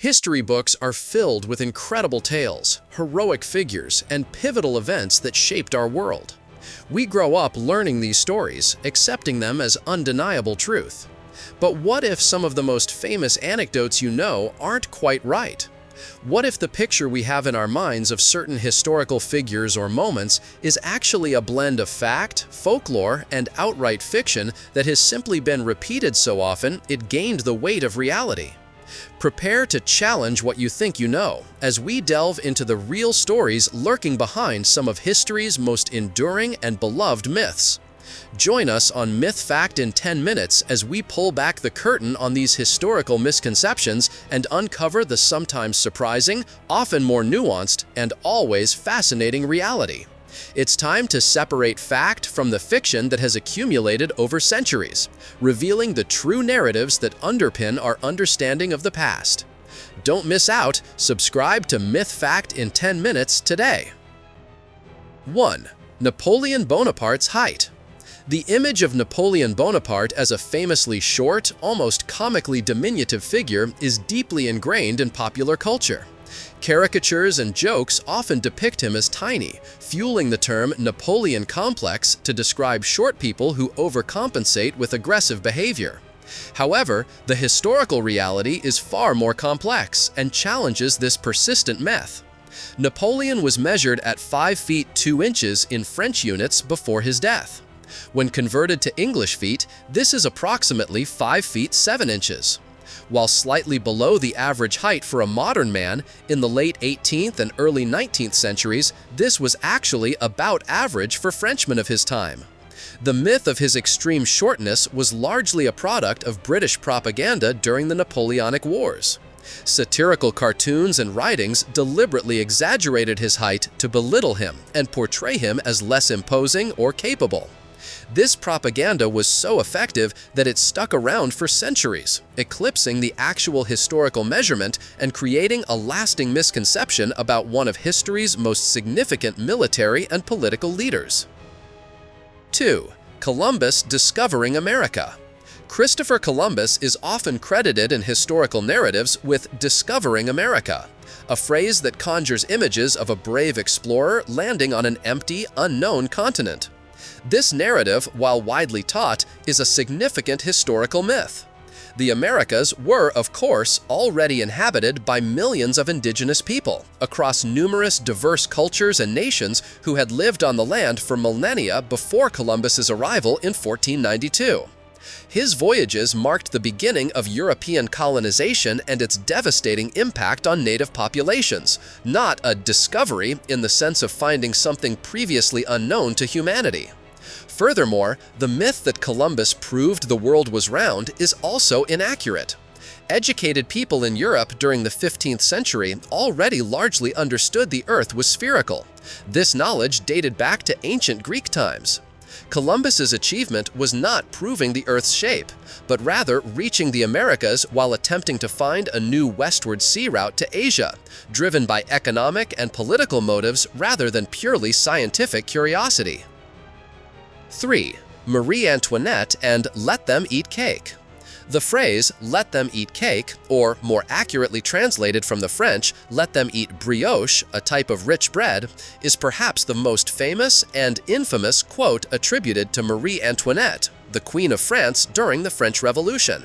History books are filled with incredible tales, heroic figures, and pivotal events that shaped our world. We grow up learning these stories, accepting them as undeniable truth. But what if some of the most famous anecdotes you know aren't quite right? What if the picture we have in our minds of certain historical figures or moments is actually a blend of fact, folklore, and outright fiction that has simply been repeated so often it gained the weight of reality? Prepare to challenge what you think you know, as we delve into the real stories lurking behind some of history's most enduring and beloved myths. Join us on Myth Fact in 10 minutes as we pull back the curtain on these historical misconceptions and uncover the sometimes surprising, often more nuanced, and always fascinating reality. It's time to separate fact from the fiction that has accumulated over centuries, revealing the true narratives that underpin our understanding of the past. Don't miss out. Subscribe to Myth Fact in 10 minutes today. 1. Napoleon Bonaparte's height. The image of Napoleon Bonaparte as a famously short, almost comically diminutive figure is deeply ingrained in popular culture. Caricatures and jokes often depict him as tiny, fueling the term Napoleon complex to describe short people who overcompensate with aggressive behavior. However, the historical reality is far more complex and challenges this persistent myth. Napoleon was measured at 5 feet 2 inches in French units before his death. When converted to English feet, this is approximately 5 feet 7 inches. While slightly below the average height for a modern man, in the late 18th and early 19th centuries, this was actually about average for Frenchmen of his time. The myth of his extreme shortness was largely a product of British propaganda during the Napoleonic Wars. Satirical cartoons and writings deliberately exaggerated his height to belittle him and portray him as less imposing or capable. This propaganda was so effective that it stuck around for centuries, eclipsing the actual historical measurement and creating a lasting misconception about one of history's most significant military and political leaders. 2. Columbus discovering America. Christopher Columbus is often credited in historical narratives with discovering America, a phrase that conjures images of a brave explorer landing on an empty, unknown continent. This narrative, while widely taught, is a significant historical myth. The Americas were, of course, already inhabited by millions of indigenous people across numerous diverse cultures and nations who had lived on the land for millennia before Columbus's arrival in 1492. His voyages marked the beginning of European colonization and its devastating impact on native populations, not a discovery in the sense of finding something previously unknown to humanity. Furthermore, the myth that Columbus proved the world was round is also inaccurate. Educated people in Europe during the 15th century already largely understood the Earth was spherical. This knowledge dated back to ancient Greek times. Columbus's achievement was not proving the Earth's shape, but rather reaching the Americas while attempting to find a new westward sea route to Asia, driven by economic and political motives rather than purely scientific curiosity. 3. Marie Antoinette and let them eat cake. The phrase, let them eat cake, or more accurately translated from the French, let them eat brioche, a type of rich bread, is perhaps the most famous and infamous quote attributed to Marie Antoinette, the Queen of France during the French Revolution.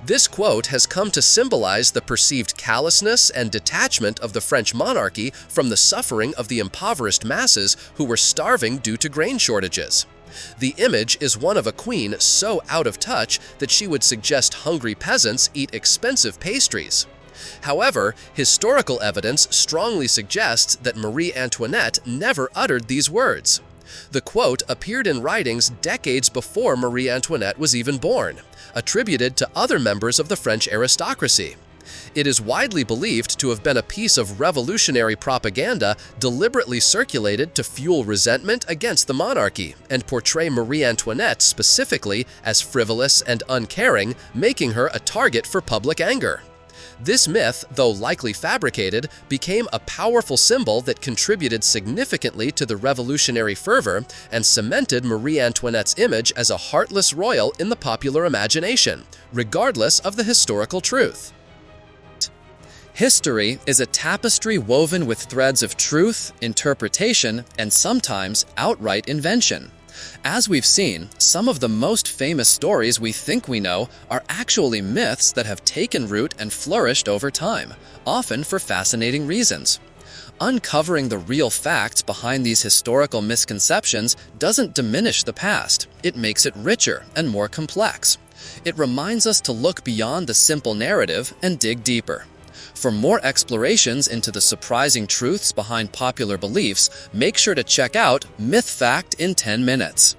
This quote has come to symbolize the perceived callousness and detachment of the French monarchy from the suffering of the impoverished masses who were starving due to grain shortages. The image is one of a queen so out of touch that she would suggest hungry peasants eat expensive pastries. However, historical evidence strongly suggests that Marie Antoinette never uttered these words. The quote appeared in writings decades before Marie Antoinette was even born, attributed to other members of the French aristocracy. It is widely believed to have been a piece of revolutionary propaganda deliberately circulated to fuel resentment against the monarchy and portray Marie Antoinette specifically as frivolous and uncaring, making her a target for public anger. This myth, though likely fabricated, became a powerful symbol that contributed significantly to the revolutionary fervor and cemented Marie Antoinette's image as a heartless royal in the popular imagination, regardless of the historical truth. History is a tapestry woven with threads of truth, interpretation, and sometimes outright invention. As we've seen, some of the most famous stories we think we know are actually myths that have taken root and flourished over time, often for fascinating reasons. Uncovering the real facts behind these historical misconceptions doesn't diminish the past. It makes it richer and more complex. It reminds us to look beyond the simple narrative and dig deeper. For more explorations into the surprising truths behind popular beliefs, make sure to check out Myth Fact in 10 Minutes.